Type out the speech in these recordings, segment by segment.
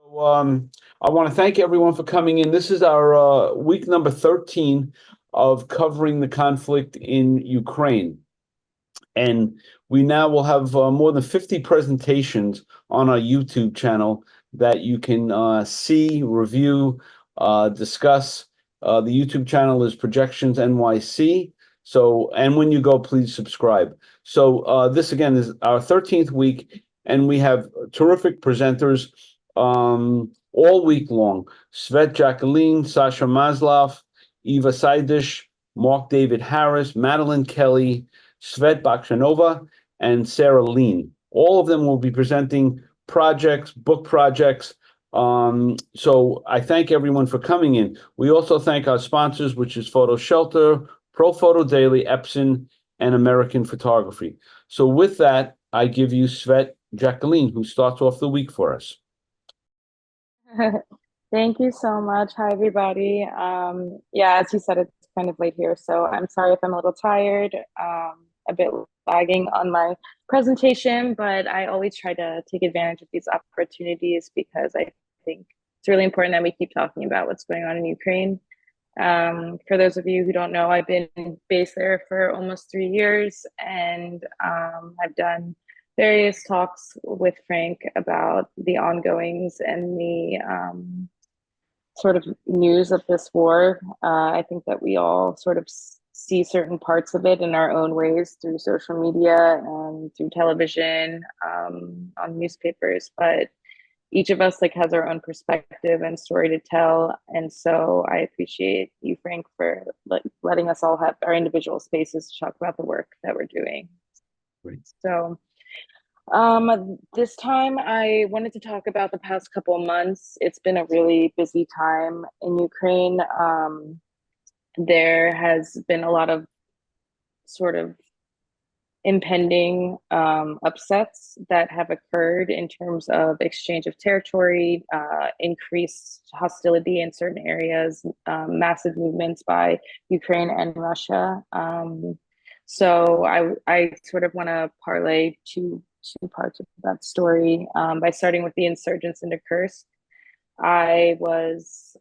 I want to thank everyone for coming in. This is our week number 13 of covering the conflict in Ukraine. And we now will have more than 50 presentations on our YouTube channel that you can see, review, discuss. The YouTube channel is Projections NYC. So, and when you go, please subscribe. So, this again is our 13th week, and we have terrific presenters all week long. Svet Jacqueline, Sasha Maslov, Eva Seidish, Mark David Harris, Madeline Kelly, Svet Bakshanova, and Sarah Lean. All of them will be presenting projects, book projects. So I thank everyone for coming in. We also thank our sponsors, which is Photo Shelter, Pro Photo Daily, Epson, and American Photography. So with that, I give you Svet Jacqueline, who starts off the week for us. Thank you so much. Hi, everybody. Yeah, as you said, it's kind of late here, so I'm sorry if I'm a little tired, a bit lagging on my presentation, but I always try to take advantage of these opportunities because I think it's really important that we keep talking about what's going on in Ukraine. For those of you who don't know, I've been based there for almost 3 years, and I've done various talks with Frank about the ongoings and the sort of news of this war. I think that we all sort of see certain parts of it in our own ways through social media and through television, on newspapers, but each of us like has our own perspective and story to tell. And so I appreciate you, Frank, for letting us all have our individual spaces to talk about the work that we're doing. Great. So this time I wanted to talk about the past couple of months. It's been a really busy time in Ukraine. There has been a lot of sort of impending upsets that have occurred in terms of exchange of territory, increased hostility in certain areas, massive movements by Ukraine and Russia. So I sort of want to parlay two parts of that story by starting with the insurgents into Kursk. I was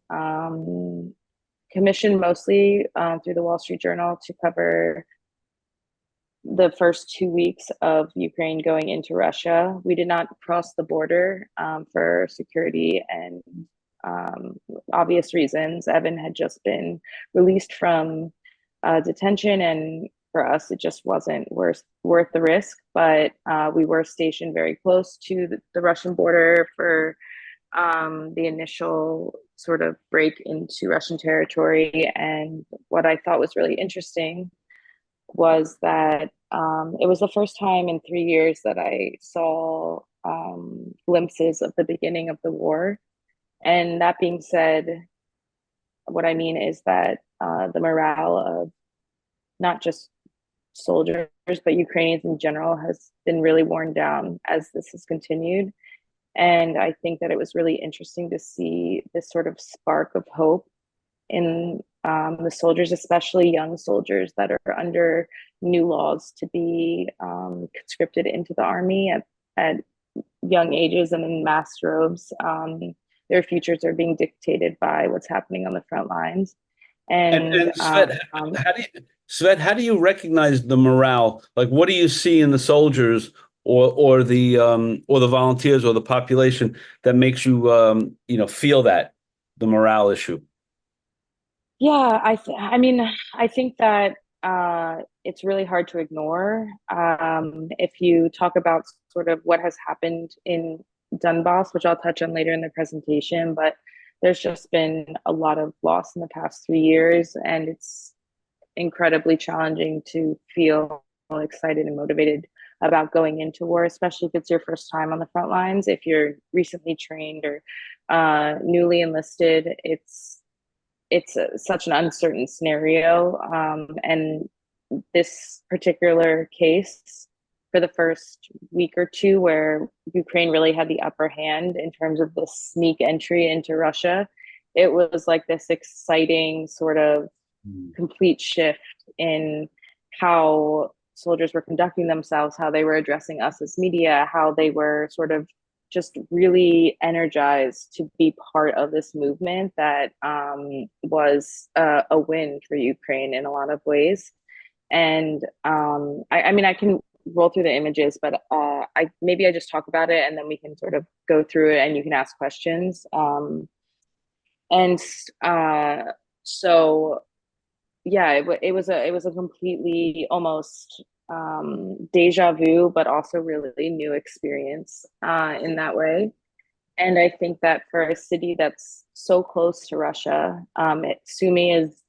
commissioned mostly through the Wall Street Journal to cover the first 2 weeks of Ukraine going into Russia. We did not cross the border for security and obvious reasons. Evan had just been released from detention, and for us, it just wasn't worth the risk. But we were stationed very close to the Russian border for the initial sort of break into Russian territory. And what I thought was really interesting was that it was the first time in 3 years that I saw glimpses of the beginning of the war. And that being said, what I mean is that the morale of not just soldiers, but Ukrainians in general has been really worn down as this has continued. And I think that it was really interesting to see this sort of spark of hope in the soldiers, especially young soldiers that are under new laws to be conscripted into the army at young ages and in mass droves. Their futures are being dictated by what's happening on the front lines. And And Svet, how do you recognize the morale? Like, what do you see in the soldiers or the volunteers or the population that makes you feel that the morale issue? yeah, I mean, I think that it's really hard to ignore. If you talk about sort of what has happened in Donbass, which I'll touch on later in the presentation, but there's just been a lot of loss in the past 3 years, and it's incredibly challenging to feel excited and motivated about going into war, especially if it's your first time on the front lines. If you're recently trained or newly enlisted, it's such an uncertain scenario. And this particular case, for the first week or two, where Ukraine really had the upper hand in terms of the sneak entry into Russia, it was like this exciting sort of complete shift in how soldiers were conducting themselves, how they were addressing us as media, how they were sort of just really energized to be part of this movement that was a win for Ukraine in a lot of ways. And I mean, I can roll through the images, but I just talk about it and then we can sort of go through it and you can ask questions. And so yeah, it was a completely almost deja vu, but also really new experience in that way. And I think that for a city that's so close to Russia, Sumy is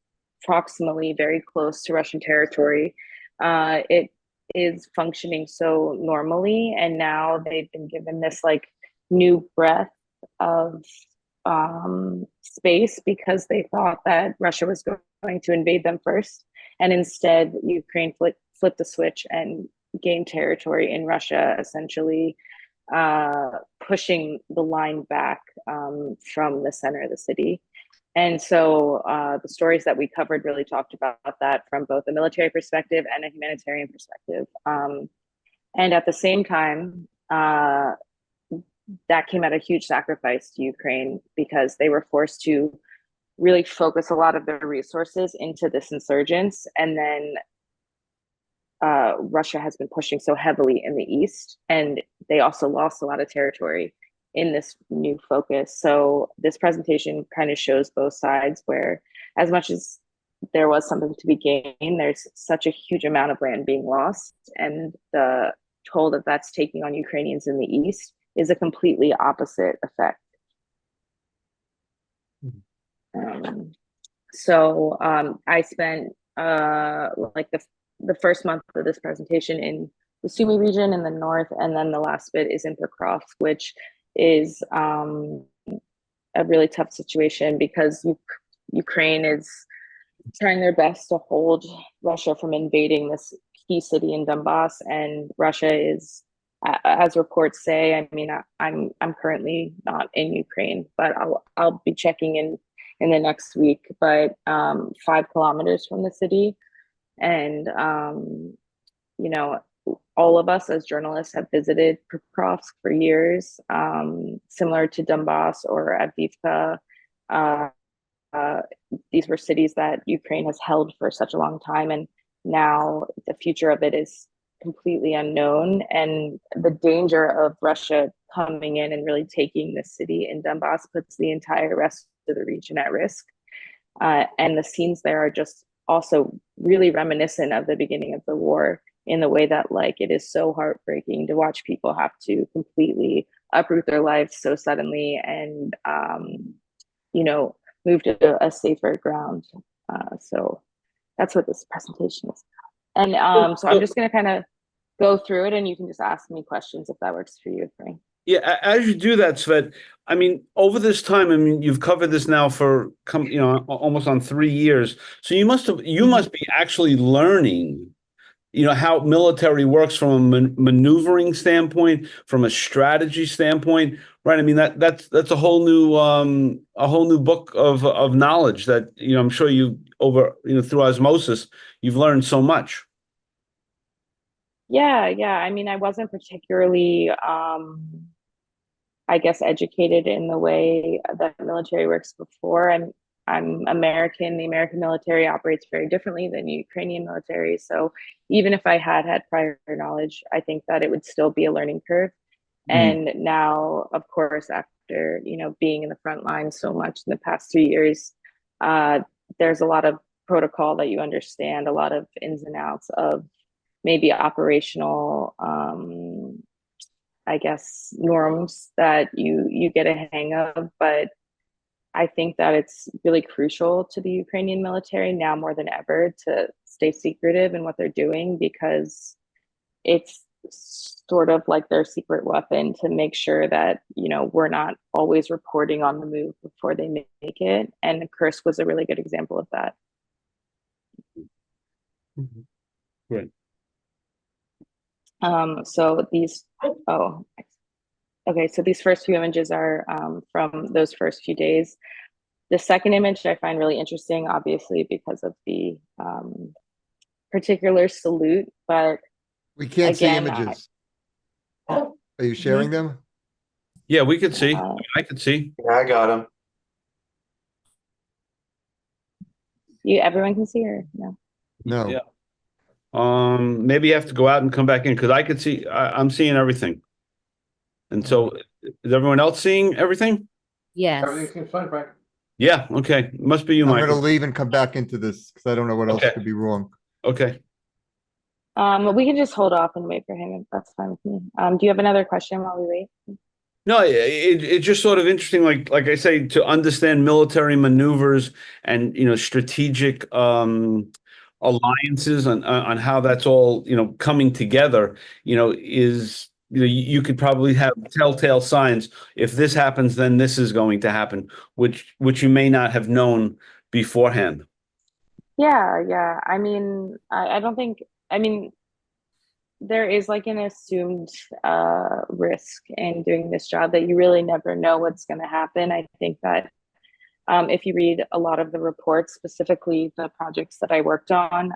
proximally very close to Russian territory. It is functioning so normally, and now they've been given this like new breath of space because they thought that Russia was going to invade them first, and instead Ukraine flipped the switch and gained territory in Russia, essentially pushing the line back from the center of the city. And so the stories that we covered really talked about that from both a military perspective and a humanitarian perspective. And at the same time, that came at a huge sacrifice to Ukraine because they were forced to really focus a lot of their resources into this insurgence. And then Russia has been pushing so heavily in the east, and they also lost a lot of territory in this new focus. So this presentation kind of shows both sides, where as much as there was something to be gained, there's such a huge amount of land being lost, and the toll that that's taking on Ukrainians in the east is a completely opposite effect. I spent like the first month of this presentation in the Sumy region in the north, and then the last bit is in Pokrovsk, which is a really tough situation because Ukraine is trying their best to hold Russia from invading this key city in Donbass, and Russia is, as reports say, I mean, I'm currently not in Ukraine, but I'll be checking in the next week, but 5 kilometers from the city. And, you know, all of us as journalists have visited Pokrovsk for years, similar to Donbass or Avdiivka. These were cities that Ukraine has held for such a long time, and now the future of it is completely unknown. And the danger of Russia coming in and really taking the city in Donbass puts the entire rest of the region at risk. And the scenes there are just also really reminiscent of the beginning of the war in the way that like it is so heartbreaking to watch people have to completely uproot their lives so suddenly and move to a safer ground. So that's what this presentation is about. And so I'm just going to kind of go through it, and you can just ask me questions if that works for you, Frank. Yeah, as you do that, Svet, I mean, over this time, I mean, you've covered this now for almost on 3 years. So you must be actually learning, how military works from a maneuvering standpoint, from a strategy standpoint, right? I mean, that's a whole new book of knowledge that, I'm sure through osmosis, you've learned so much. Yeah. I mean, I wasn't particularly I guess, educated in the way that military works before. I'm American. The American military operates very differently than the Ukrainian military. So even if I had prior knowledge, I think that it would still be a learning curve. And now, of course, after being in the front line so much in the past 3 years, there's a lot of protocol that you understand, a lot of ins and outs of maybe operational I guess norms that you get a hang of. But I think that it's really crucial to the Ukrainian military now more than ever to stay secretive in what they're doing, because it's sort of like their secret weapon to make sure that we're not always reporting on the move before they make it. And Kursk was a really good example of that. Great. So these first few images are from those first few days. The second image I find really interesting, obviously, because of the particular salute, but we can't see images. Are you sharing them? Yeah, we could see. Uh, I could see. Yeah, I got him. everyone can see her. No. No. Yeah. Maybe you have to go out and come back in because I could see. I'm seeing everything. And so, is everyone else seeing everything? Yes. Everything seems fine, Frank. Yeah. Okay. Must be you, I'm gonna Michael. leave and come back into this because I don't know what else Okay. could be wrong. Okay. We can just hold off and wait for him. That's fine with me. Do you have another question while we wait? No, it's just sort of interesting, like I say, to understand military maneuvers and strategic alliances on how that's all coming together. Is you could probably have telltale signs. If this happens, then this is going to happen, which you may not have known beforehand. Yeah, yeah. I mean, I don't think, I mean, there is like an assumed risk in doing this job that you really never know what's going to happen. I think that if you read a lot of the reports, specifically the projects that I worked on,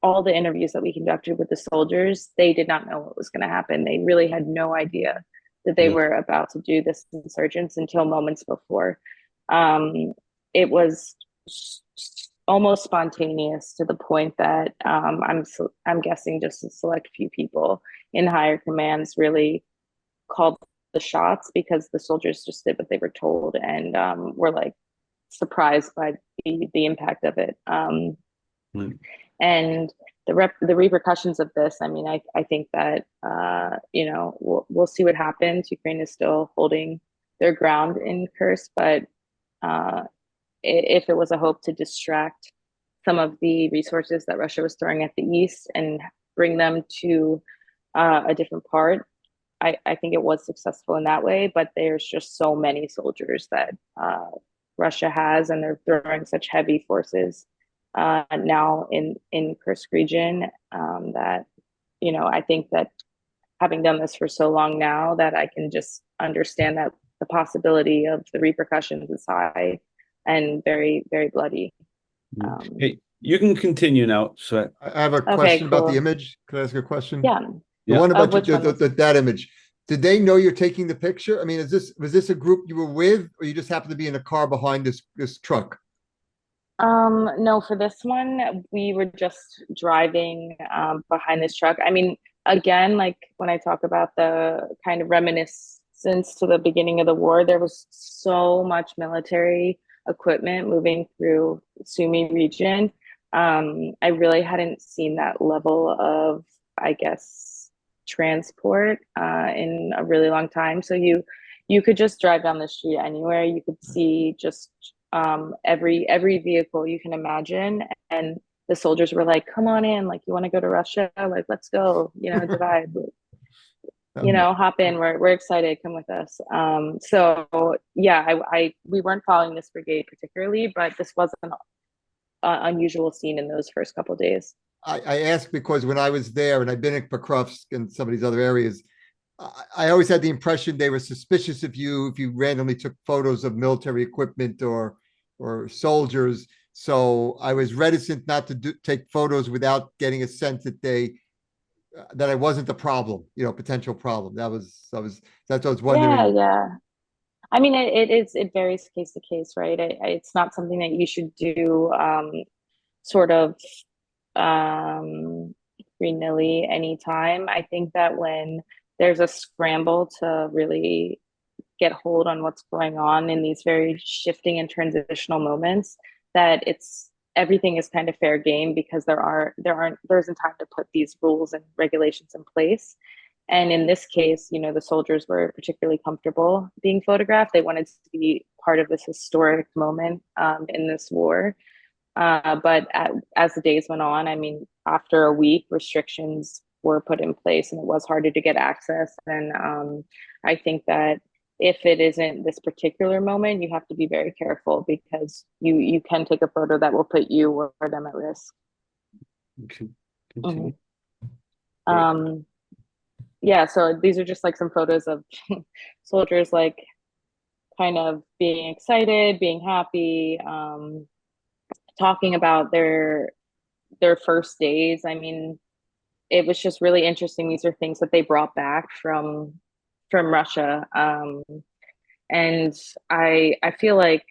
all the interviews that we conducted with the soldiers, they did not know what was going to happen. They really had no idea that they were about to do this insurgence until moments before. It was almost spontaneous to the point that I'm guessing just a select few people in higher commands really called the shots because the soldiers just did what they were told and were like surprised by the impact of it. And the repercussions of this, I mean, I think that we'll see what happens. Ukraine is still holding their ground in Kursk, but if it was a hope to distract some of the resources that Russia was throwing at the east and bring them to a different part, I think it was successful in that way. But there's just so many soldiers that Russia has, and they're throwing such heavy forces now in Kursk region that I think that having done this for so long now, that I can just understand that the possibility of the repercussions is high and very, very bloody. Hey, you can continue now, Svet. I have a Okay, question about the cool. image. Could I ask a question? Yeah. The Yeah. one about which one was- that image. Did they know you're taking the picture? I mean, was this a group you were with, or you just happened to be in a car behind this truck? No, for this one, we were just driving behind this truck. I mean, again, like when I talk about the kind of reminiscence to the beginning of the war, there was so much military equipment moving through Sumy region. I really hadn't seen that level of, I guess, transport in a really long time. So you could just drive down the street anywhere. You could see just every vehicle you can imagine, and the soldiers were like, "Come on in, like you want to go to Russia? Like let's go, divide, hop in. We're excited. Come with us." So yeah, we weren't following this brigade particularly, but this was an unusual scene in those first couple of days. I asked because when I was there, and I've been in Pokrovsk and some of these other areas, I always had the impression they were suspicious of you if you randomly took photos of military equipment or soldiers. So I was reticent not to take photos without getting a sense that that I wasn't the problem, potential problem. That's what I was wondering. Yeah. I mean, it varies case to case, right? It's not something that you should do sort of willy-nilly anytime. I think that when there's a scramble to really get hold on what's going on in these very shifting and transitional moments, that everything is kind of fair game because there isn't time to put these rules and regulations in place. And in this case, the soldiers were particularly comfortable being photographed. They wanted to be part of this historic moment in this war. But as the days went on, I mean, after a week, restrictions were put in place and it was harder to get access. And I think that if it isn't this particular moment, you have to be very careful because you can take a photo that will put you or them at risk. Okay. Yeah, so these are just like some photos of soldiers like kind of being excited, being happy, talking about their first days. I mean, it was just really interesting. These are things that they brought back from from Russia. And I feel like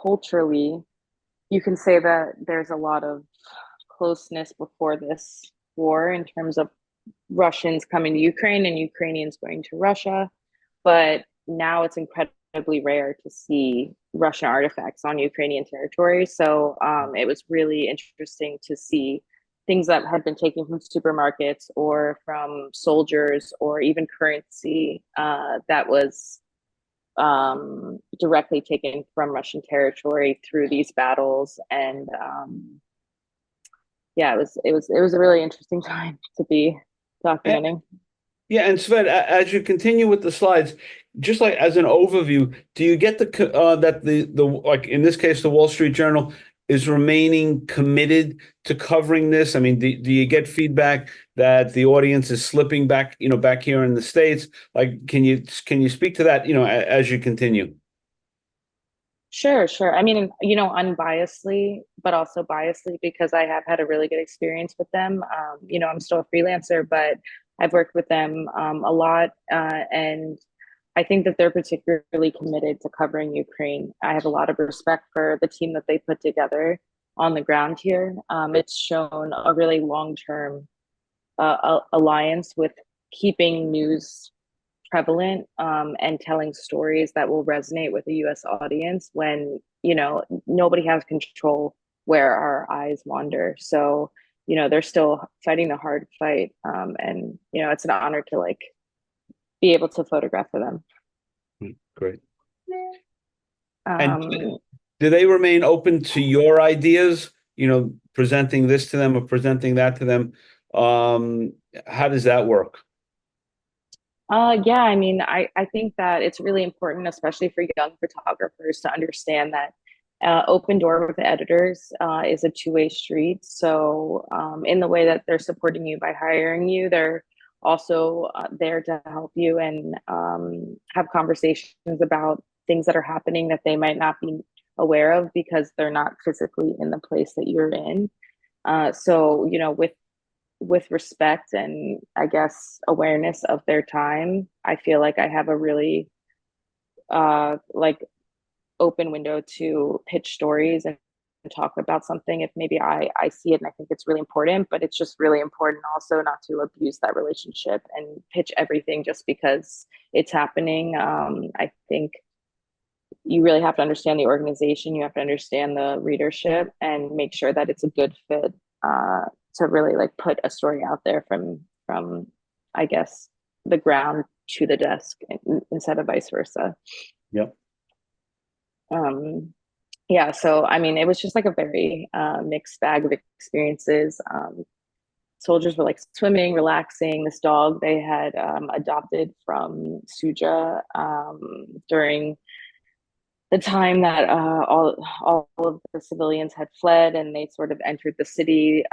culturally, you can say that there's a lot of closeness before this war in terms of Russians coming to Ukraine and Ukrainians going to Russia. But now it's incredibly rare to see Russian artifacts on Ukrainian territory. So it was really interesting to see things that had been taken from supermarkets or from soldiers or even currency that was directly taken from Russian territory through these battles. And yeah, it was a really interesting time to be documenting. Yeah, and Svet, as you continue with the slides, just like as an overview, do you get that the like in this case the Wall Street Journal is remaining committed to covering this? I mean, do you get feedback that the audience is slipping back, back here in the States? Like, can you speak to that, as you continue? Sure, sure. I mean, unbiasedly, but also biasedly because I have had a really good experience with them. I'm still a freelancer, but I've worked with them a lot, and I think that they're particularly committed to covering Ukraine. I have a lot of respect for the team that they put together on the ground here. It's shown a really long-term alliance with keeping news prevalent and telling stories that will resonate with the US audience when, nobody has control where our eyes wander. So, they're still fighting the hard fight. And, it's an honor to like be able to photograph for them. Great. And Um, do they remain open to your ideas, presenting this to them or presenting that to them? How does that work? yeah, I mean, I think that it's really important, especially for young photographers, to understand that open door with the editors is a two-way street. So in the way that they're supporting you by hiring you, they're also there to help you and have conversations about things that are happening that they might not be aware of because they're not physically in the place that you're in. So, with respect and I guess awareness of their time, I feel like I have a really like open window to pitch stories and talk about something if maybe I see it and I think it's really important, but it's just really important also not to abuse that relationship and pitch everything just because it's happening. I think you really have to understand the organization, you have to understand the readership and make sure that it's a good fit to really like put a story out there from I guess the ground to the desk instead of vice versa. Yep. Yeah, so I mean, it was just like a very mixed bag of experiences. Soldiers were like swimming, relaxing. This dog they had adopted from Suja during the time that all of the civilians had fled and they sort of entered the city.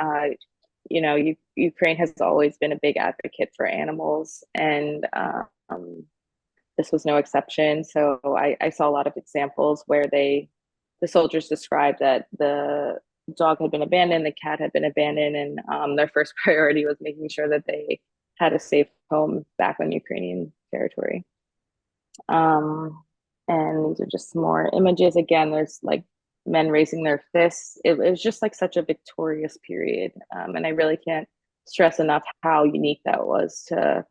Ukraine has always been a big advocate for animals, and this was no exception. So I saw a lot of examples where the soldiers described that the dog had been abandoned, the cat had been abandoned, and their first priority was making sure that they had a safe home back on Ukrainian territory. And these are just some more images. Again, there's like men raising their fists. It was just like such a victorious period. And I really can't stress enough how unique that was to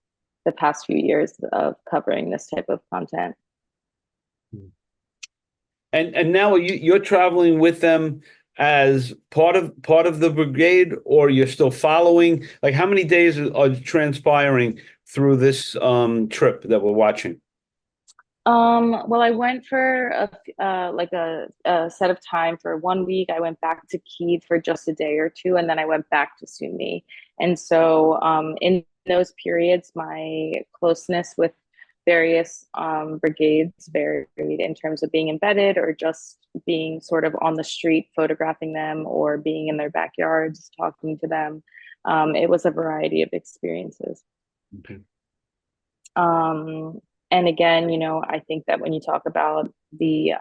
the past few years of covering this type of content. And now you're traveling with them as part of the brigade, or you're still following? Like, how many days are transpiring through this trip that we're watching? Well, I went for a set of time for 1 week. I went back to Kyiv for just a day or two, and then I went back to Sumy. And so, in those periods, my closeness with various brigades varied in terms of being embedded or just being sort of on the street, photographing them, or being in their backyards, talking to them. It was a variety of experiences. Okay. And again, I think that when you talk about the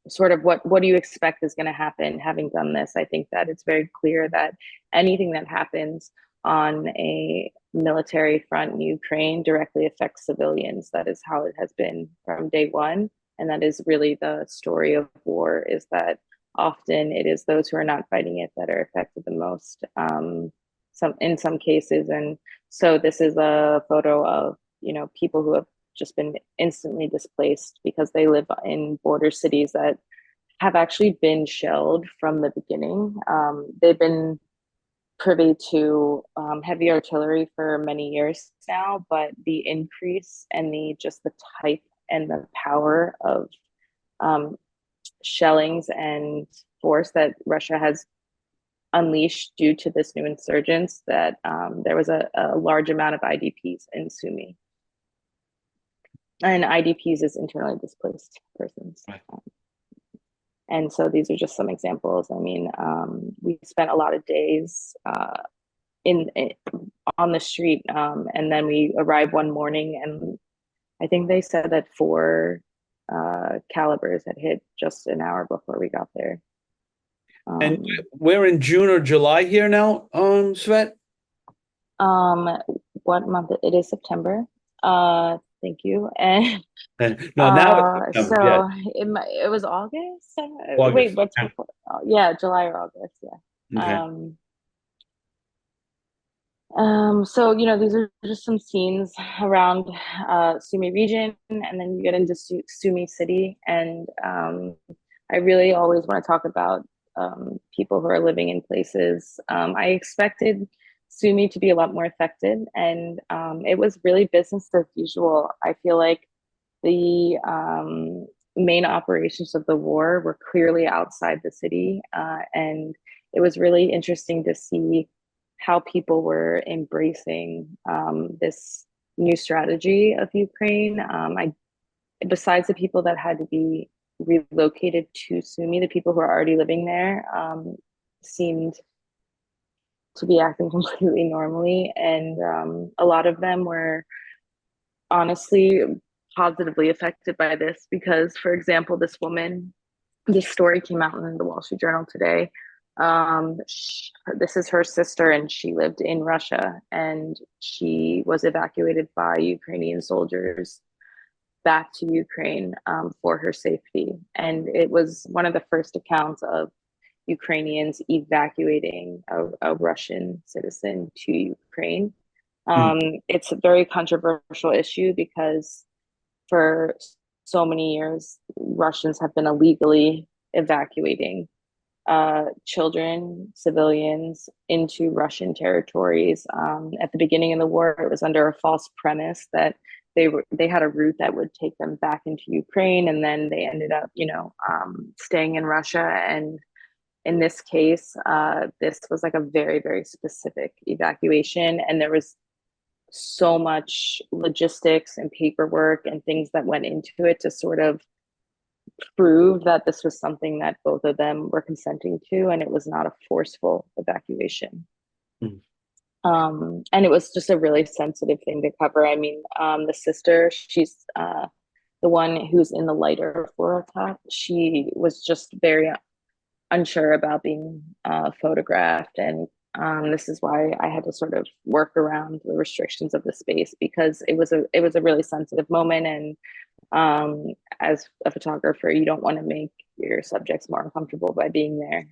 sort of what do you expect is going to happen having done this, I think that it's very clear that anything that happens on a military front in Ukraine directly affects civilians. That is how it has been from day one. And that is really the story of war, is that often it is those who are not fighting it that are affected the most, in some cases. And so this is a photo of, people who have just been instantly displaced because they live in border cities that have actually been shelled from the beginning. They've been privy to heavy artillery for many years now, but the increase and the type and the power of shellings and force that Russia has unleashed due to this new insurgence, that there was a large amount of IDPs in Sumy. And IDPs is internally displaced persons. Right. And so these are just some examples. I mean, we spent a lot of days in on the street, and then we arrived one morning, and I think they said that 4 calibers had hit just an hour before we got there. And we're in June or July here now, Svet? What month? It is September. Thank you. And No, now it's September, yeah. so it was August. August. Wait, what's before? Oh, yeah, July or August. Yeah. Okay. So these are just some scenes around Sumy region, and then you get into Sumy city, and I really always want to talk about people who are living in places. I expected Sumy to be a lot more affected, and it was really business as usual. I feel like the main operations of the war were clearly outside the city, and it was really interesting to see how people were embracing this new strategy of Ukraine. Besides the people that had to be relocated to Sumy, the people who are already living there seemed to be acting completely normally, and a lot of them were honestly positively affected by this, because, for example, this story came out in the Wall Street Journal today. This is her sister, and she lived in Russia, and she was evacuated by Ukrainian soldiers back to Ukraine for her safety. And it was one of the first accounts of Ukrainians evacuating a Russian citizen to Ukraine. It's a very controversial issue because for so many years, Russians have been illegally evacuating children, civilians into Russian territories. At the beginning of the war, it was under a false premise that they had a route that would take them back into Ukraine, and then they ended up, staying in Russia. And in this case, this was like a very, very specific evacuation, and there was so much logistics and paperwork and things that went into it to sort of prove that this was something that both of them were consenting to, and it was not a forceful evacuation. And it was just a really sensitive thing to cover. I mean, the sister, she's the one who's in the lighter floral top. She was just very unsure about being photographed, and this is why I had to sort of work around the restrictions of the space, because it was a really sensitive moment, and as a photographer, you don't want to make your subjects more uncomfortable by being there.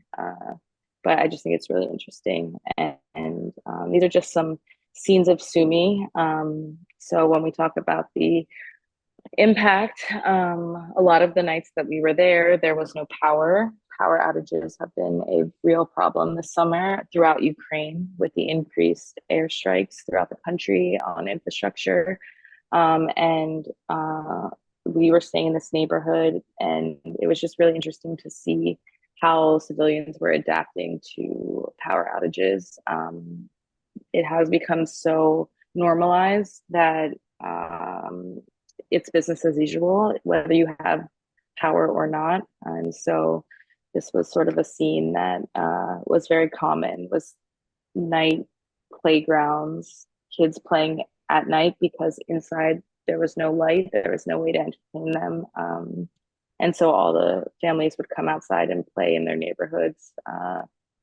But I just think it's really interesting, and these are just some scenes of Sumy. So when we talk about the impact, a lot of the nights that we were there was no power. Power outages have been a real problem this summer throughout Ukraine, with the increased airstrikes throughout the country on infrastructure. And we were staying in this neighborhood, and it was just really interesting to see how civilians were adapting to power outages. It has become so normalized that it's business as usual, whether you have power or not. And so this was sort of a scene that was very common, was night playgrounds, kids playing at night because inside there was no light, there was no way to entertain them. And so all the families would come outside and play in their neighborhoods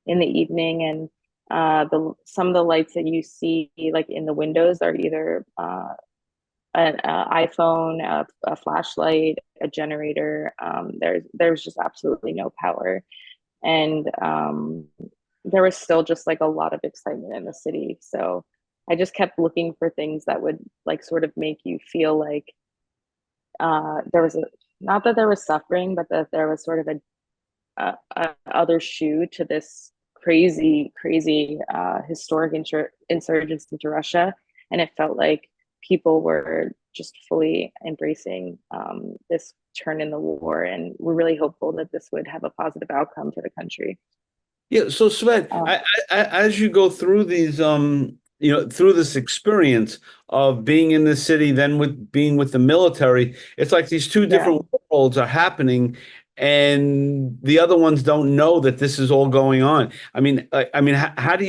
in the evening. And Some of the lights that you see like in the windows are either an iPhone, a flashlight, a generator. There's just absolutely no power, and there was still just like a lot of excitement in the city. So I just kept looking for things that would like sort of make you feel like there was a, not that there was suffering, but that there was sort of a other shoe to this crazy historic insurgence into Russia, and it felt like people were just fully embracing this turn in the war, and we're really hopeful that this would have a positive outcome for the country. Yeah, so Svet, as you go through these, through this experience of being in the city, then with being with the military, it's like these two Yeah. different worlds are happening, and the other ones don't know that this is all going on. How do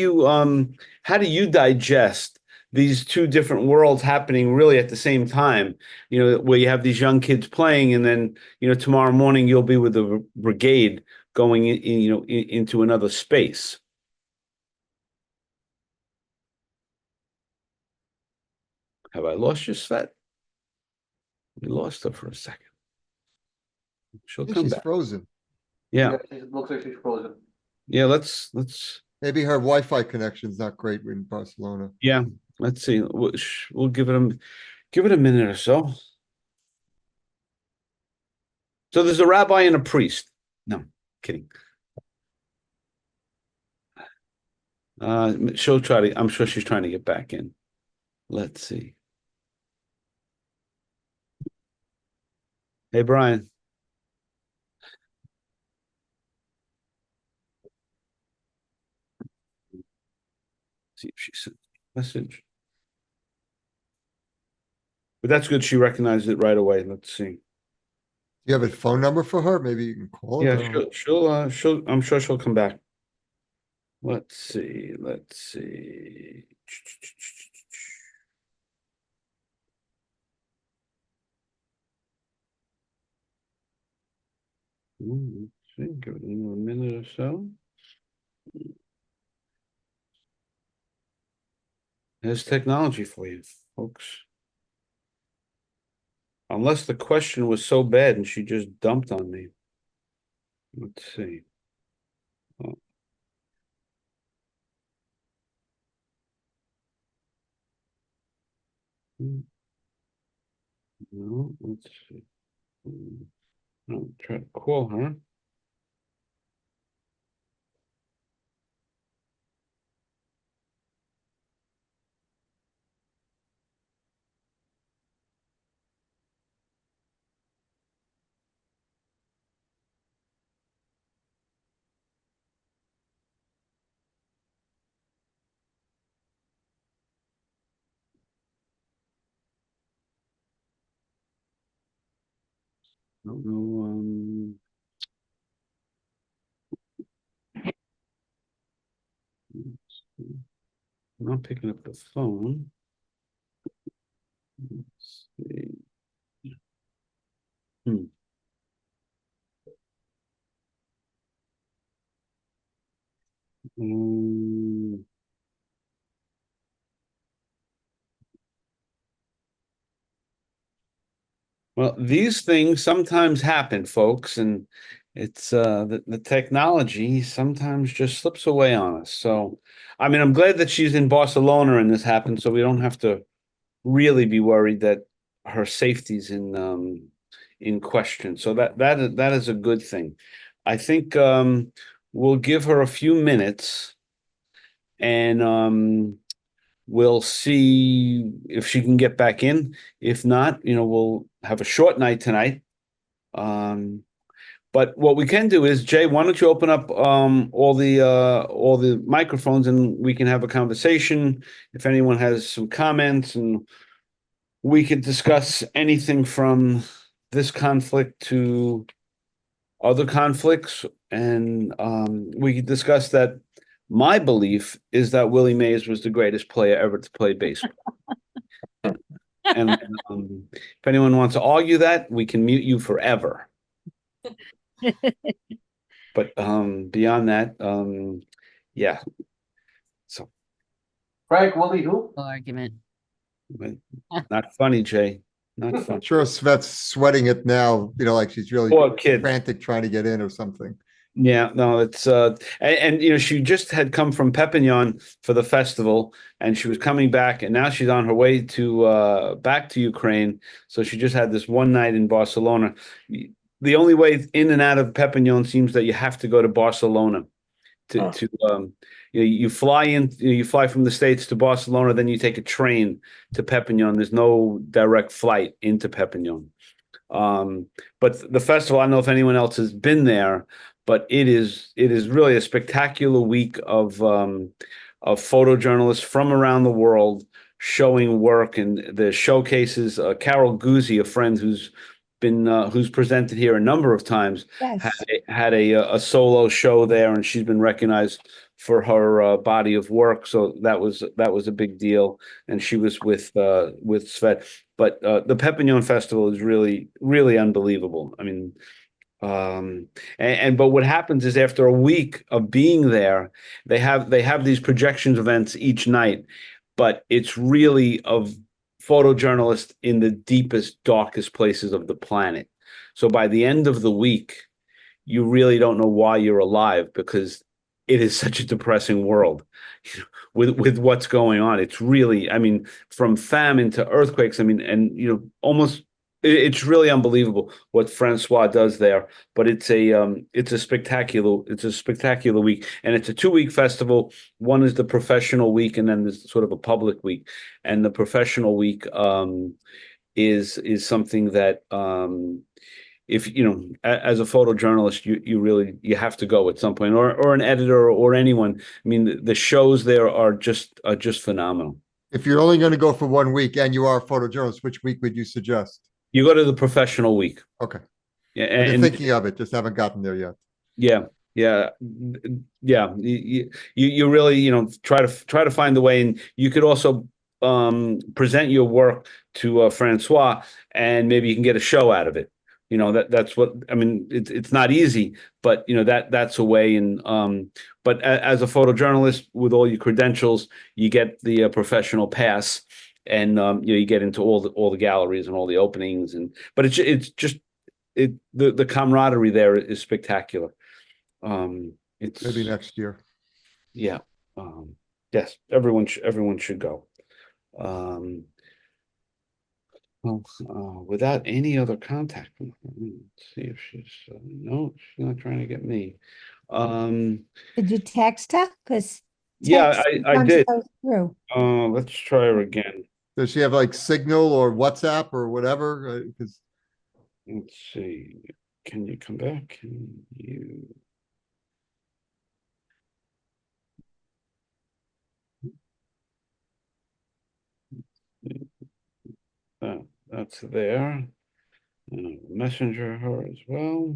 you digest these two different worlds happening really at the same time? You know, where you have these young kids playing, and then tomorrow morning you'll be with the brigade going into another space. Have I lost you, Svet? We lost her for a second. She'll come She's back. frozen. Yeah. It looks like she's frozen. Yeah, let's Maybe her Wi-Fi connection's not great in Barcelona. yeah, let's see. We'll give it a minute or so. So there's a rabbi and a priest. No, kidding. She'll try to, I'm sure she's trying to get back in. Let's see. Hey, Brian. See if she sent a message. But that's good. She recognized it right away. Let's see. Do you have a phone number for her? Maybe you can call her. Yeah, I'm sure she'll come back. Let's see. Let's see. Give it another minute or so. There's technology for you, folks. Unless the question was so bad and she just dumped on me. Let's see. Oh. No, let's see. I'll try to call her. I don't know. I'm not picking up the phone. Let's see. Hmm. Well, these things sometimes happen, folks, and it's the technology sometimes just slips away on us. So, I mean, I'm glad that she's in Barcelona and this happened, so we don't have to really be worried that her safety's in question. So that is a good thing. I think we'll give her a few minutes and we'll see if she can get back in. If not, we'll have a short night tonight. But what we can do is, Jay, why don't you open up all the microphones and we can have a conversation. If anyone has some comments, and we could discuss anything from this conflict to other conflicts, and we could discuss that. My belief is that Willie Mays was the greatest player ever to play baseball. And if anyone wants to argue that, we can mute you forever. But beyond that, yeah. Frank, Willie, who? Argument. But not funny, Jay. Not funny. I'm sure Svet's sweating it now, like she's really Poor kid. frantic trying to get in or something. Yeah, no, it's and she just had come from Perpignan for the festival, and she was coming back, and now she's on her way to back to Ukraine. So she just had this one night in Barcelona. The only way in and out of Perpignan seems that you have to go to Barcelona to you fly from the States to Barcelona, then you take a train to Perpignan. There's no direct flight into Perpignan. But the festival, I don't know if anyone else has been there, but it is really a spectacular week of photojournalists from around the world showing work, and the showcases. Carol Guzzi, a friend who's presented here a number of times, Yes. had a solo show there, and she's been recognized for her body of work. So that was a big deal, and she was with Svet. But the Perpignan Festival is really, really unbelievable. I mean, but what happens is after a week of being there, they have these projections events each night, but it's really of photojournalists in the deepest, darkest places of the planet. So by the end of the week, you really don't know why you're alive, because it is such a depressing world with what's going on. It's really, I mean, from famine to earthquakes. I mean, and almost it's really unbelievable what Francois does there. But it's a spectacular week, and it's a 2-week festival. One is the professional week, and then there's sort of a public week. And the professional week is something that if as a photojournalist, you have to go at some point, or an editor, or anyone. I mean, the shows there are just phenomenal. If you're only going to go for 1 week and you are a photojournalist, which week would you suggest? You go to the professional week. Okay. Yeah, I've been and thinking of it, just haven't gotten there yet. yeah. You really try to find the way, and you could also present your work to Francois, and maybe you can get a show out of it. That's what I mean. It's not easy, but that's a way. And but as a photojournalist with all your credentials, you get the professional pass, and you get into all the galleries and all the openings. But it's just the camaraderie there is spectacular. It's Maybe next year. Yeah. Yes, everyone should go. Well, without any other contact, let's see if she's no, she's not trying to get me. Did you text her? Because Yeah, I did. Through. Let's try her again. Does she have like Signal or WhatsApp or whatever? Because Let's see. Can you come back? Can you? That's there. Messenger her as well.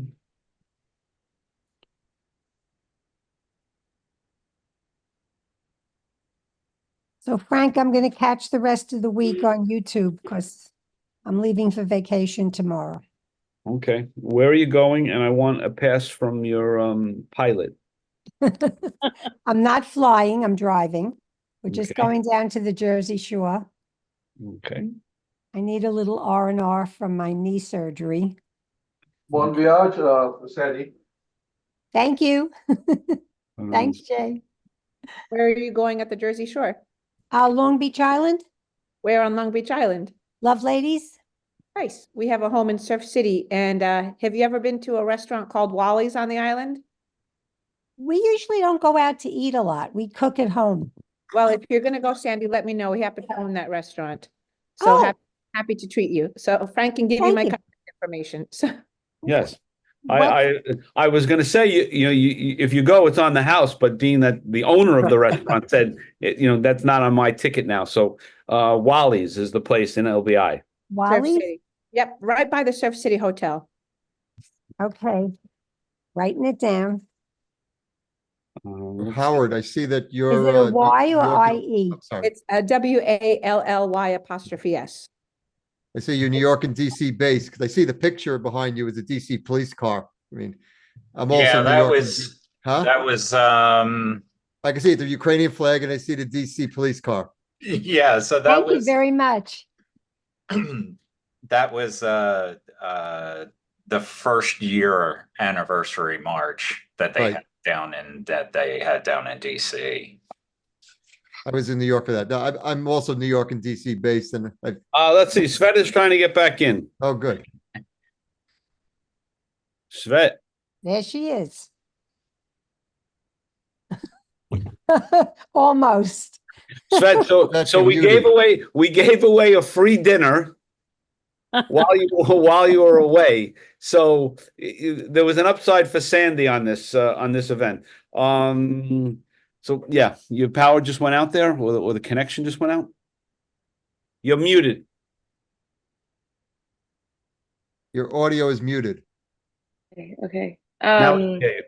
So Frank, I'm going to catch the rest of the week on YouTube because I'm leaving for vacation tomorrow. Okay, where are you going? And I want a pass from your pilot. I'm not flying, I'm driving. We're just Okay. going down to the Jersey Shore. Okay. I need a little R&R from my knee surgery. Bon voyage, Sandy. Thank you. Um, Thanks, Jay. Where are you going at the Jersey Shore? Long Beach Island, Where on Long Beach Island? Love Ladies. Nice. We have a home in Surf City. And have you ever been to a restaurant called Wally's on the island? We usually don't go out to eat a lot. We cook at home. Well, if you're gonna go, Sandy, let me know. We happen to own that restaurant. So Oh. happy to treat you. So Frank can give you Thank my you. contact information. So Yes. Well- I was going to say, if you go, it's on the house, but being that the owner of the restaurant said, that's not on my ticket now. So, Wally's is the place in LBI. Surf Wally? City. Yep, right by the Surf City Hotel. Okay. Writing it down. Howard, I see that you're. Is it a Y or York- IE? I'm sorry. It's a WALLY''S. I see you're New York and DC based because I see the picture behind you is a DC police car. I mean, I'm also Yeah, New that York and was Huh? that was I can see the Ukrainian flag and I see the DC police car. Yeah, so that Thank you was very much. that was the first year anniversary march that they Right. had down in DC. I was in New York for that. No, I'm also New York and DC based, and Let's see. Svet is trying to get back in. oh, good. Svet. There she is. Almost. Svet, Svet, so you're we gave away a free dinner while you were away. So there was an upside for Sandy on this event. So yeah, your power just went out there, or the connection just went out. You're muted. Your audio is muted. Okay. Now, okay.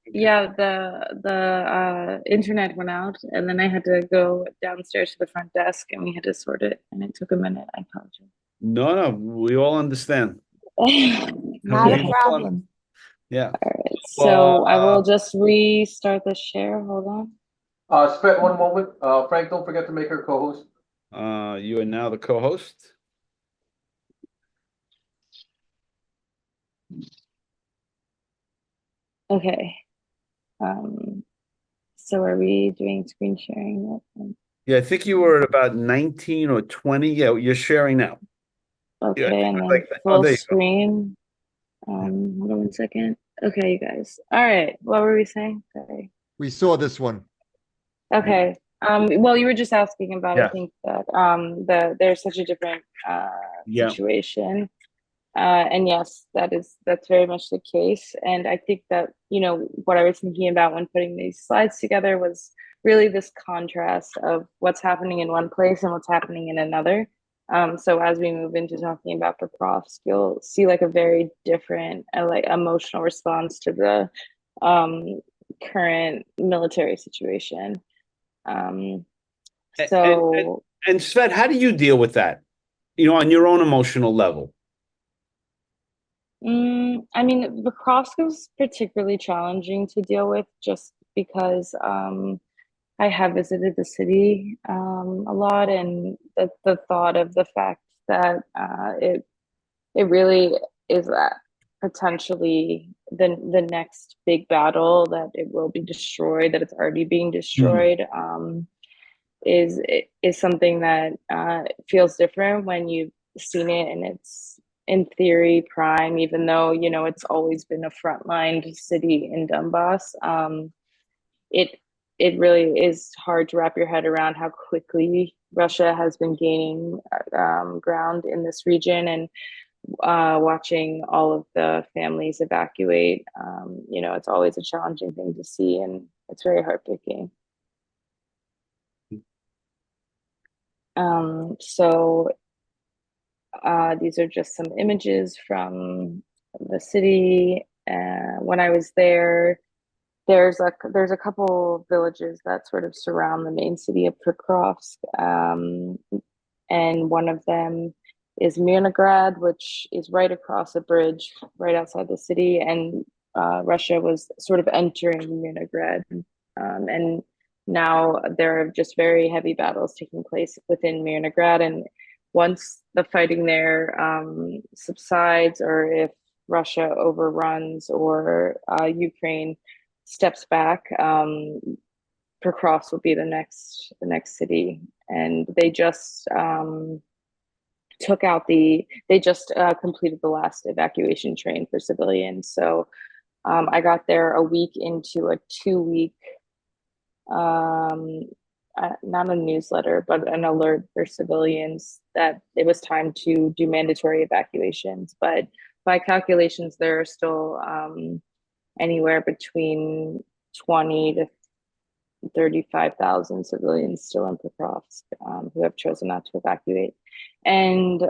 Yeah, the internet went out, and then I had to go downstairs to the front desk, and we had to sort it, and it took a minute. I apologize. No, we all understand. Not Okay. a problem. Yeah. So I will just restart the share. Hold on. Svet, one moment. Frank, don't forget to make her co-host. You are now the co-host. Okay. So are we doing screen sharing? Yeah, I think you were at about 19 or 20. Yeah, you're sharing now. Okay, Yeah, I think and it was then like that. Oh, full there you go. screen. Hold on 1 second. Okay, you guys. All right. What were we saying? Sorry. We saw this one. Okay. Well, you were just asking about, I Yeah. think that there's such a different Yeah. situation. And yes, that's very much the case. And I think that, what I was thinking about when putting these slides together was really this contrast of what's happening in one place and what's happening in another. So as we move into talking about Pokrovsk, you'll see like a very different like emotional response to the current military situation. So And Svet, how do you deal with that? On your own emotional level. I mean, Pokrovsk was particularly challenging to deal with just because I have visited the city a lot, and the thought of the fact that it really is potentially the next big battle, that it will be destroyed, that it's already being destroyed, is something that feels different when you've seen it and it's in theory prime, even though it's always been a frontline city in Donbass. It really is hard to wrap your head around how quickly Russia has been gaining ground in this region, and watching all of the families evacuate. It's always a challenging thing to see, and it's very heartbreaking. So these are just some images from the city. When I was there, there's a couple villages that sort of surround the main city of Pokrovsk, and one of them is Mirnograd, which is right across a bridge right outside the city, and Russia was sort of entering Mirnograd, and now there are just very heavy battles taking place within Mirnograd, and once the fighting there subsides, or if Russia overruns, or Ukraine steps back, Pokrovsk will be the next city. And they just completed the last evacuation train for civilians. So I got there a week into a 2-week, not a newsletter, but an alert for civilians that it was time to do mandatory evacuations. But by calculations, there are still anywhere between 20 to 35,000 civilians still in Pokrovsk who have chosen not to evacuate. And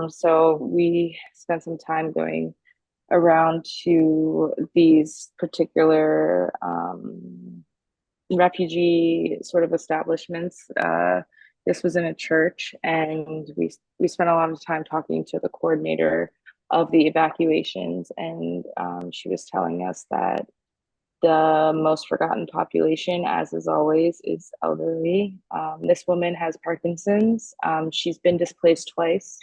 so we spent some time going around to these particular refugee sort of establishments. This was in a church, and we spent a lot of time talking to the coordinator of the evacuations, and she was telling us that the most forgotten population, as is always, is elderly. This woman has Parkinson's. She's been displaced twice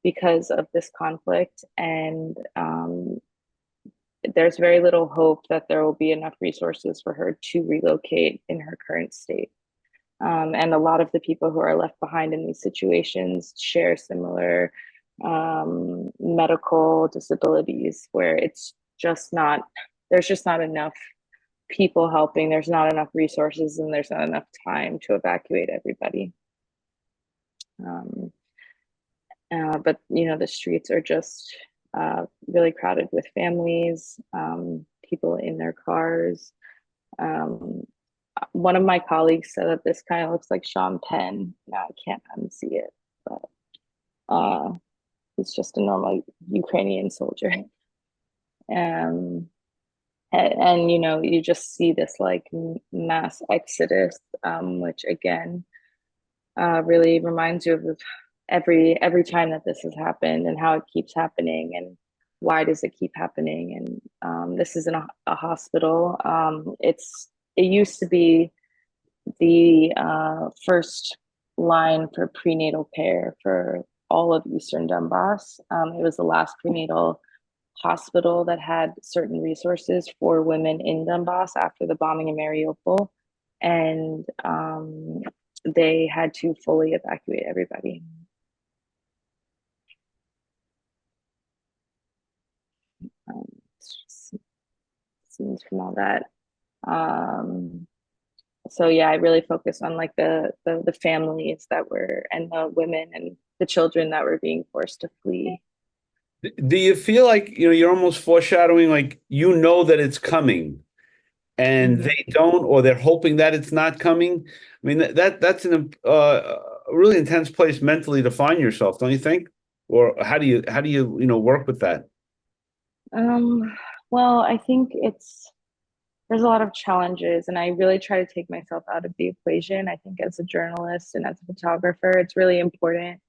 because of this conflict, and there's very little hope that there will be enough resources for her to relocate in her current state. And a lot of the people who are left behind in these situations share similar medical disabilities, where it's just not, there's just not enough people helping, there's not enough resources, and there's not enough time to evacuate everybody. But the streets are just really crowded with families, people in their cars. One of my colleagues said that this kind of looks like Sean Penn. Now I can't unsee it, but he's just a normal Ukrainian soldier. And you just see this like mass exodus, which again really reminds you of every time that this has happened and how it keeps happening and why does it keep happening. And this isn't a hospital. It used to be the first line for prenatal care for all of Eastern Donbass. It was the last prenatal hospital that had certain resources for women in Donbass after the bombing of Mariupol. And they had to fully evacuate everybody. Scenes from all that. So yeah, I really focus on like the families that were, and the women and the children that were being forced to flee. Do you feel like you're almost foreshadowing, like that it's coming, and they don't, or they're hoping that it's not coming? I mean, that's a really intense place mentally to find yourself, don't you think? Or how do you work with that? Well, I think there's a lot of challenges, and I really try to take myself out of the equation. I think as a journalist and as a photographer, it's really important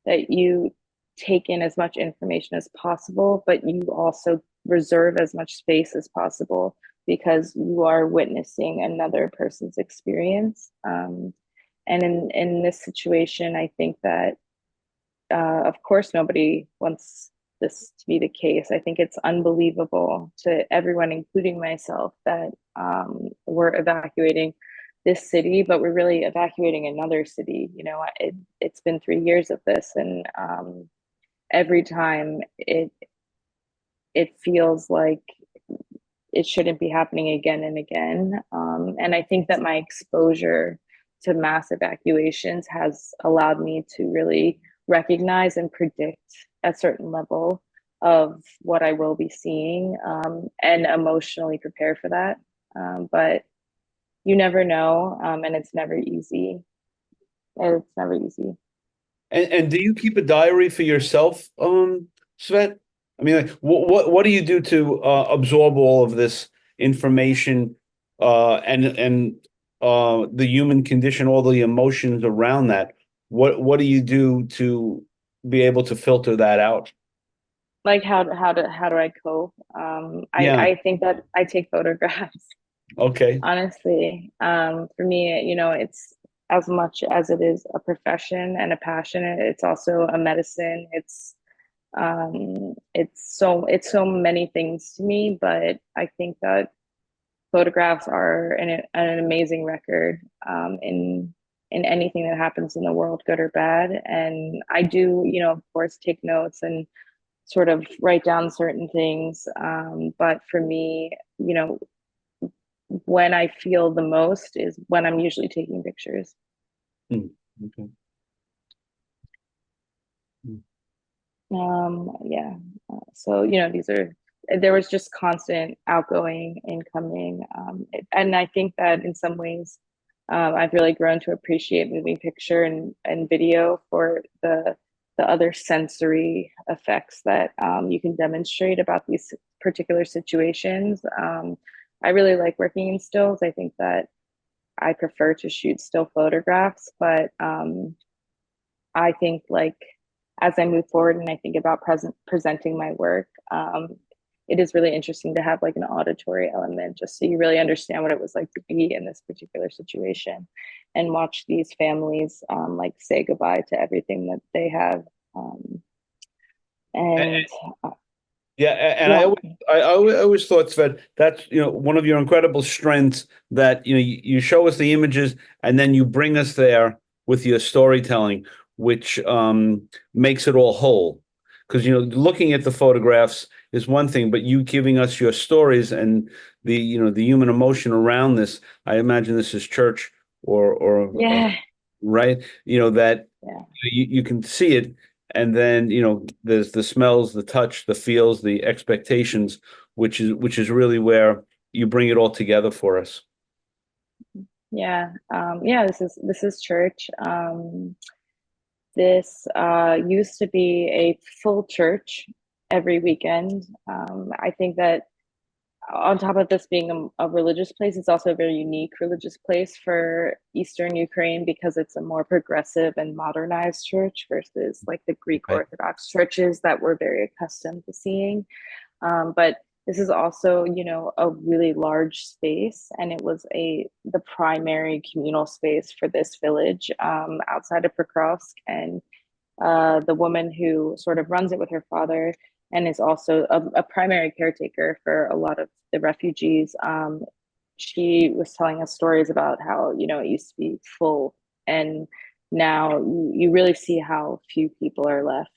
that you take in as much information as possible, but you also reserve as much space as possible, because you are witnessing another person's experience. And in this situation, I think that, of course, nobody wants this to be the case. I think it's unbelievable to everyone, including myself, that we're evacuating this city, but we're really evacuating another city. It's been 3 years of this, and every time it feels like it shouldn't be happening again and again. And I think that my exposure to mass evacuations has allowed me to really recognize and predict a certain level of what I will be seeing, and emotionally prepare for that. But you never know, and it's never easy. It's never easy. And do you keep a diary for yourself, Svet? I mean, like, what do you do to absorb all of this information, and the human condition, all the emotions around that? What do you do to be able to filter that out? Like how do I cope? Yeah. I think that I take photographs. Okay. Honestly, for me, it's, as much as it is a profession and a passion, it's also a medicine. It's so many things to me, but I think that photographs are an amazing record, in anything that happens in the world, good or bad. And I do, of course, take notes and sort of write down certain things. But for me, when I feel the most is when I'm usually taking pictures. Okay. Yeah. So, there was just constant outgoing, incoming. And I think that in some ways, I've really grown to appreciate moving picture and video for the other sensory effects that you can demonstrate about these particular situations. I really like working in stills. I think that I prefer to shoot still photographs, but I think, like, as I move forward and I think about presenting my work, it is really interesting to have like an auditory element, just so you really understand what it was like to be in this particular situation, and watch these families like say goodbye to everything that they have. And Yeah, and yeah. I always thought, Svet, that's one of your incredible strengths, that you show us the images and then you bring us there with your storytelling, which makes it all whole. Because looking at the photographs is one thing, but you giving us your stories and the human emotion around this. I imagine this is church or Yeah. right? That Yeah. you can see it. And then there's the smells, the touch, the feels, the expectations, which is really where you bring it all together for us. Yeah. Yeah, this is church. This used to be a full church every weekend. I think that on top of this being a religious place, it's also a very unique religious place for Eastern Ukraine, because it's a more progressive and modernized church versus like the Greek Right. Orthodox churches that we're very accustomed to seeing. But this is also, a really large space, and it was the primary communal space for this village outside of Pokrovsk. And the woman who sort of runs it with her father and is also a primary caretaker for a lot of the refugees. She was telling us stories about how, it used to be full, and now you really see how few people are left,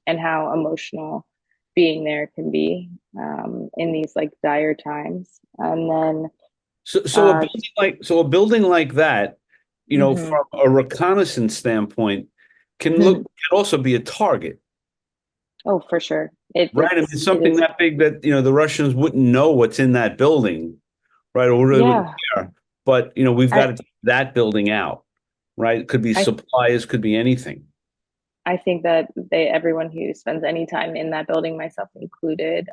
and how emotional being there can be in these like dire times. And then So a building like that, mhm. from a reconnaissance standpoint, can also be a target, Oh, for sure. right? I mean, It something is. that big that the Russians wouldn't know what's in that building, right? Or really wouldn't Yeah. care. But we've got I, to take that building out, right? It could be I supplies, could be anything. I think that everyone who spends any time in that building, myself included,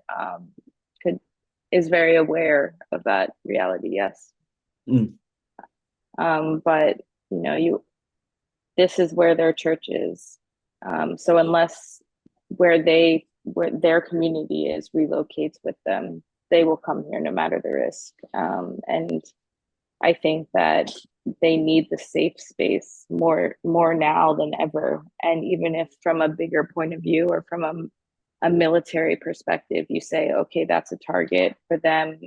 could is very aware of that reality. Yes. Mm. But this is where their church is. So unless where their community is relocates with them, they will come here no matter the risk. And I think that they need the safe space more now than ever. And even if from a bigger point of view, or from a military perspective, you say, okay, that's a target for them,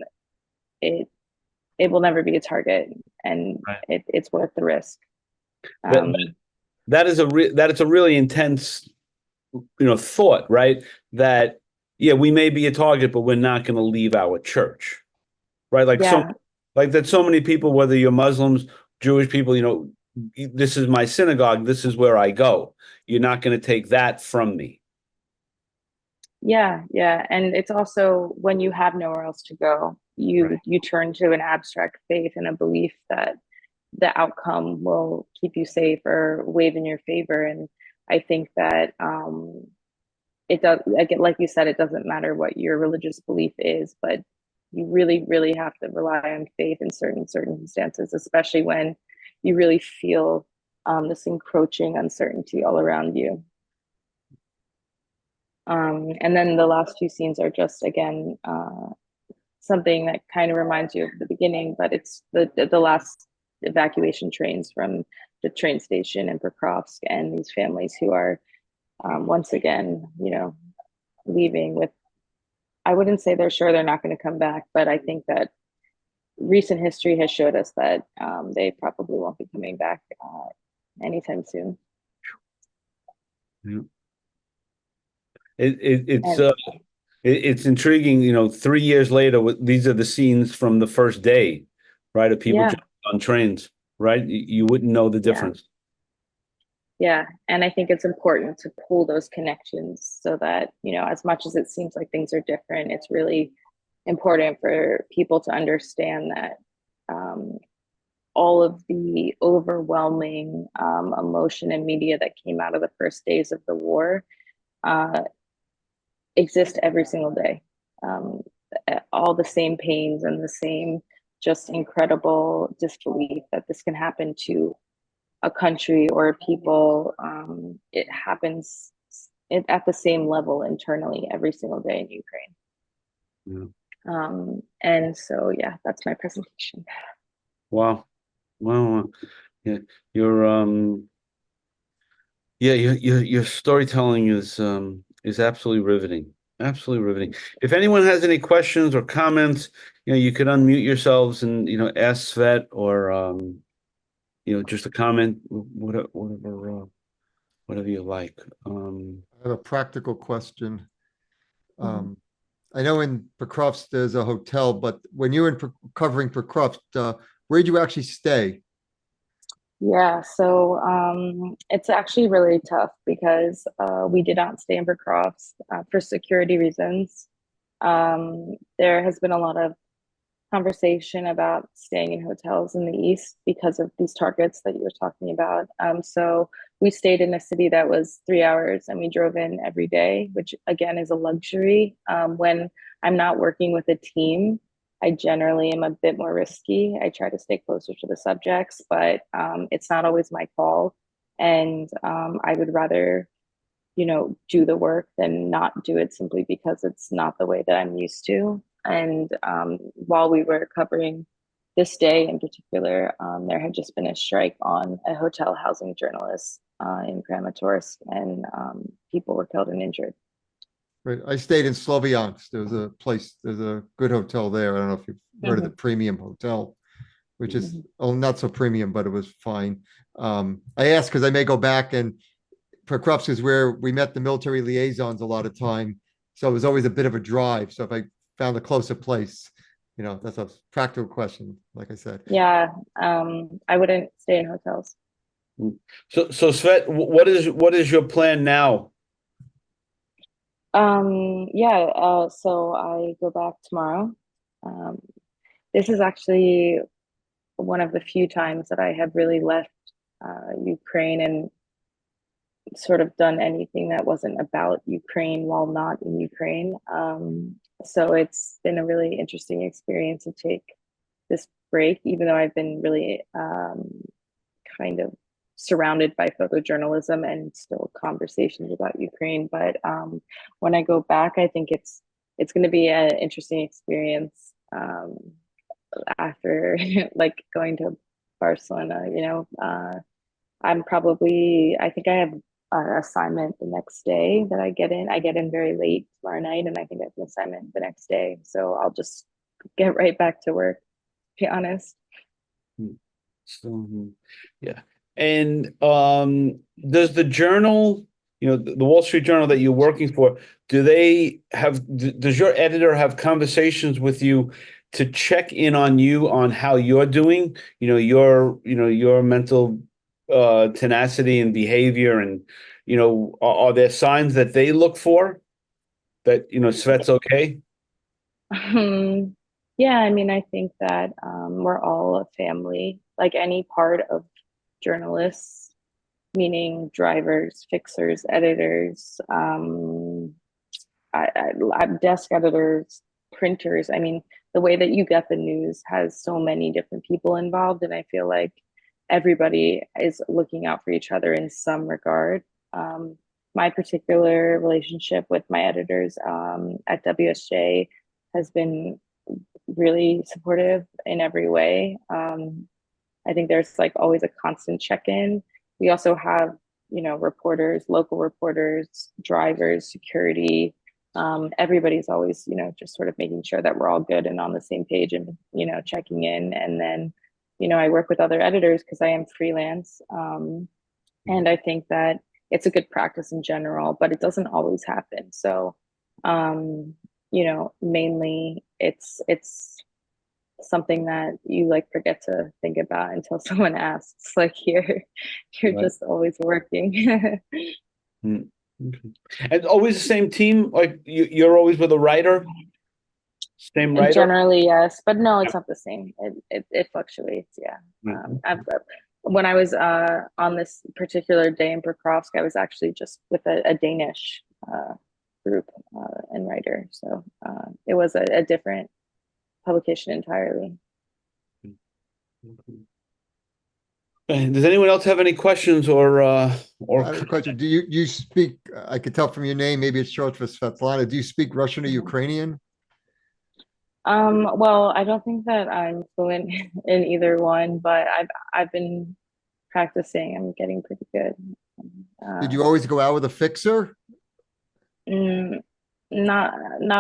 it will never be a target, and Right. it's worth the risk. That that is that it's a really intense thought, right? That yeah, we may be a target, but we're not going to leave our church, right? Yeah. Like that so many people, whether you're Muslims, Jewish people, this is my synagogue, this is where I go. You're not going to take that from me. Yeah, yeah. And it's also when you have nowhere else to go, Right. you turn to an abstract faith and a belief that the outcome will keep you safe or wave in your favor. And I think that it does, again, like you said, it doesn't matter what your religious belief is, but you really, really have to rely on faith in certain circumstances, especially when you really feel this encroaching uncertainty all around you. And then the last two scenes are just, again, something that kind of reminds you of the beginning, but it's the last evacuation trains from the train station in Pokrovsk, and these families who are once again, leaving with, I wouldn't say they're sure they're not going to come back, but I think that recent history has showed us that they probably won't be coming back anytime soon. Yeah. It's And it's intriguing. 3 years later, these are the scenes from the first day, right? Of people yeah, jumping on trains, right? You wouldn't know the yeah. difference. Yeah, and I think it's important to pull those connections so that, as much as it seems like things are different, it's really important for people to understand that all of the overwhelming emotion and media that came out of the first days of the war uh, exist every single day. Um, all the same pains and the same just incredible disbelief that this can happen to a country or a people. It happens at the same level internally every single day in Ukraine. Yeah. And so, yeah, that's my presentation. Wow. Wow. Yeah. Your storytelling is absolutely riveting. Absolutely riveting. If anyone has any questions or comments, you could unmute yourselves and, ask Svet or, just a comment, whatever you like. I have a practical question. Mhm. I know in Pokrovsk there's a hotel, but when you're covering Pokrovsk, where'd you actually stay? Yeah, so it's actually really tough because we did not stay in Berkrovsk for security reasons. There has been a lot of conversation about staying in hotels in the east because of these targets that you were talking about. So we stayed in a city that was 3 hours and we drove in every day, which again is a luxury. When I'm not working with a team, I generally am a bit more risky. I try to stay closer to the subjects, but it's not always my call. And I would rather do the work than not do it simply because it's not the way that I'm used to. And while we were covering this day in particular, there had just been a strike on a hotel housing journalists in Kramatorsk, and people were killed and injured. Right. I stayed in Sloviansk. There's a good hotel there. I don't know if you've heard of the Premium Hotel, which is not so premium, but it was fine. I asked because I may go back, and Pokrovsk is where we met the military liaisons a lot of time. So it was always a bit of a drive. So if I found a closer place, that's a practical question, like I said. Yeah, I wouldn't stay in hotels. So Svet, what is your plan now? Yeah, so I go back tomorrow. Um, this is actually one of the few times that I have really left Ukraine and sort of done anything that wasn't about Ukraine while not in Ukraine. So it's been a really interesting experience to take this break, even though I've been really kind of surrounded by photojournalism and still conversations about Ukraine. But when I go back, I think it's going to be an interesting experience after like going to Barcelona. I think I have an assignment the next day that I get in. I get in very late tomorrow night, and I think I have an assignment the next day. So I'll just get right back to work, to be honest. So, yeah. And does the journal, the Wall Street Journal that you're working for, does your editor have conversations with you to check in on you on how you're doing? Your mental tenacity and behavior, and are there signs that they look for that Svet's okay? Yeah, I mean, I think that we're all a family, like any part of journalists, meaning drivers, fixers, editors, desk editors, printers. I mean, the way that you get the news has so many different people involved, and I feel like everybody is looking out for each other in some regard. My particular relationship with my editors at WSJ has been really supportive in every way. I think there's like always a constant check-in. We also have, reporters, local reporters, drivers, security. Everybody's always, just sort of making sure that we're all good and on the same page and, checking in. And then, I work with other editors because I am freelance. And I think that it's a good practice in general, but it doesn't always happen. So, mainly it's something that you like forget to think about until someone asks. Like you're Right. just always working. Okay. And always the same team? Like you're always with a writer? Same writer? Generally, yes, but no, it's not the same. It fluctuates. Yeah. When I was on this particular day in Pokrovsk, I was actually just with a Danish group and writer. So it was a different publication entirely. Does anyone else have any questions or I have a question. Do you speak, I could tell from your name, maybe it's short for Svetlana. Do you speak Russian or Ukrainian? Well, I don't think that I'm fluent in either one, but I've been practicing. I'm getting pretty good. Did you always go out with a fixer? Mm, not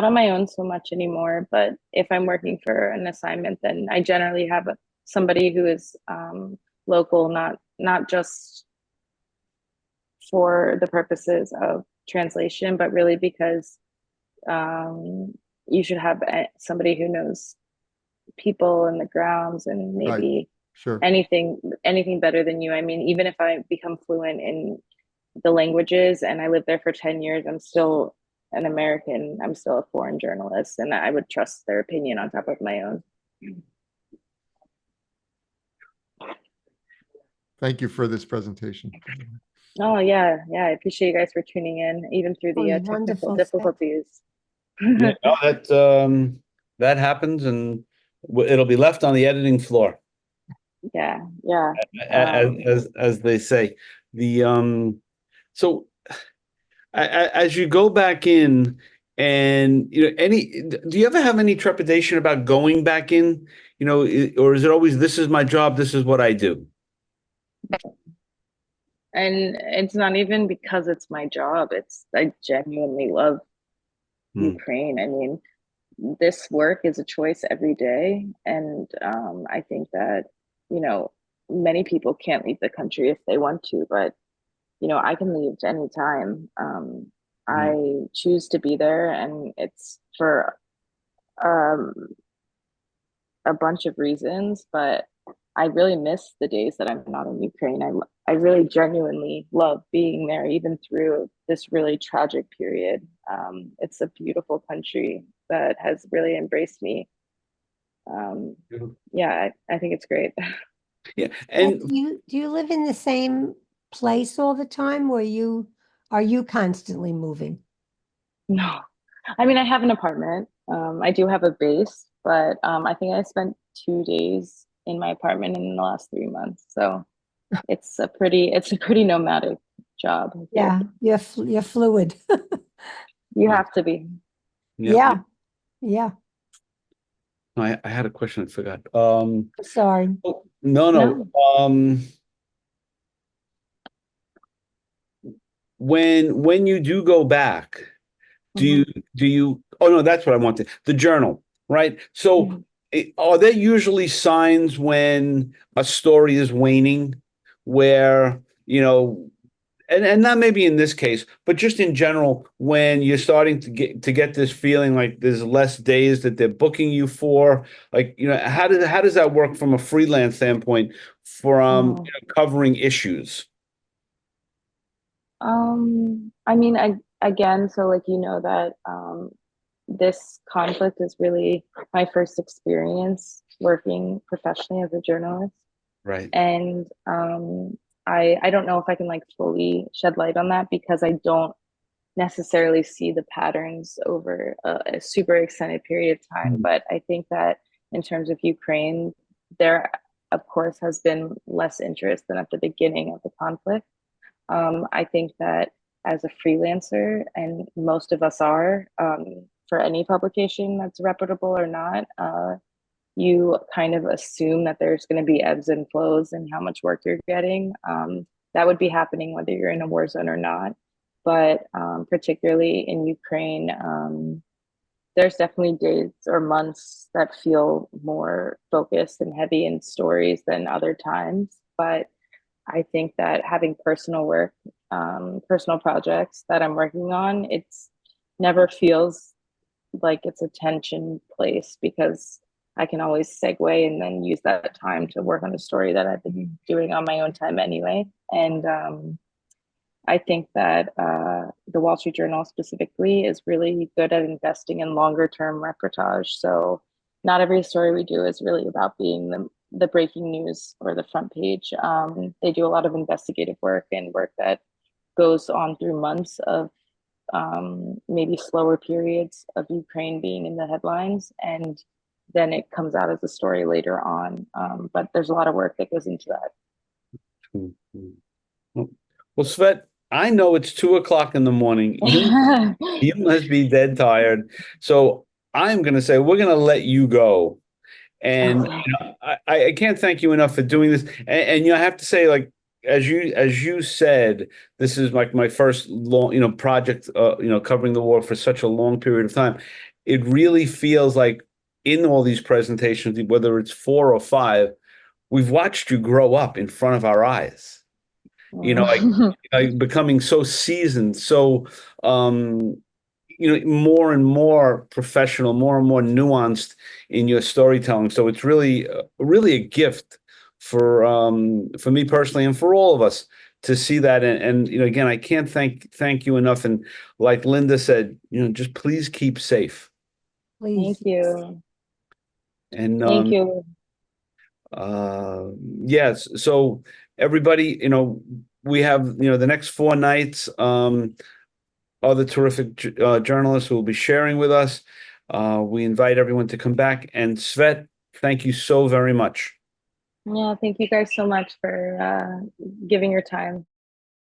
on my own so much anymore, but if I'm working for an assignment, then I generally have somebody who is local, not just for the purposes of translation, but really because you should have somebody who knows people in the grounds and Right. maybe Sure. anything better than you. I mean, even if I become fluent in the languages and I lived there for 10 years, I'm still an American. I'm still a foreign journalist, and I would trust their opinion on top of my own. Thank you for this presentation. Oh yeah, I appreciate you guys for tuning in, even through Oh, the it's technical wonderful, Svet. difficulties. Yeah, no, that happens, and it'll be left on the editing floor, Yeah. as they say. So as you go back in, and do you ever have any trepidation about going back in? Or is it always, this is my job, this is what I do? And it's not even because it's my job. I genuinely love Ukraine. I mean, this work is a choice every day, and I think that you know many people can't leave the country if they want to, but I can leave anytime. I choose to be there, and it's for um, a bunch of reasons, but I really miss the days that I'm not in Ukraine. I really genuinely love being there, even through this really tragic period. It's a beautiful country that has really embraced me. Yeah, I think it's great. Yeah, And and do you live in the same place all the time, or are you constantly moving? No, I mean, I have an apartment. I do have a base, but I think I spent 2 days in my apartment in the last 3 months. So it's a pretty nomadic job. Yeah, you're fluid. You have to be. Yeah, yeah. I had a question, I forgot. Sorry. No. No. When you do go back, do you oh no, that's what I wanted. The journal, right? So are there usually signs when a story is waning where, and not maybe in this case, but just in general, when you're starting to get this feeling like there's less days that they're booking you for, like, how does that work from a freelance standpoint from covering issues? I mean, again, so like that this conflict is really my first experience working professionally as a journalist. Right. And I don't know if I can like fully shed light on that because I don't necessarily see the patterns over a super extended period of time. But I think that in terms of Ukraine, there of course has been less interest than at the beginning of the conflict. I think that as a freelancer, and most of us are, for any publication that's reputable or not, you kind of assume that there's going to be ebbs and flows in how much work you're getting. That would be happening whether you're in a war zone or not. But particularly in Ukraine, there's definitely days or months that feel more focused and heavy in stories than other times. But I think that having personal work, personal projects that I'm working on, it's never feels like it's a tension place because I can always segue and then use that time to work on a story that I've been doing on my own time anyway. And I think that the Wall Street Journal specifically is really good at investing in longer term reportage. So not every story we do is really about being the breaking news or the front page. They do a lot of investigative work and work that goes on through months of maybe slower periods of Ukraine being in the headlines, and then it comes out as a story later on. But there's a lot of work that goes into that. Well, Svet, I know it's 2 o'clock in the morning. You must be dead tired. So I'm going to say we're going to let you go. And Okay. I can't thank you enough for doing this. And I have to say, like, as you said, this is like my first long, project, covering the war for such a long period of time. It really feels like in all these presentations, whether it's 4 or 5, we've watched you grow up in front of our eyes. Like becoming so seasoned, so more and more professional, more and more nuanced in your storytelling. So it's really a gift for me personally and for all of us to see that. And again, I can't thank you enough. And like Linda said, just please keep safe. Please. Thank you. And Thank you. yes, so everybody, we have the next 4 nights, other terrific journalists who will be sharing with us. We invite everyone to come back. And Svet, thank you so very much. Yeah, thank you guys so much for giving your time.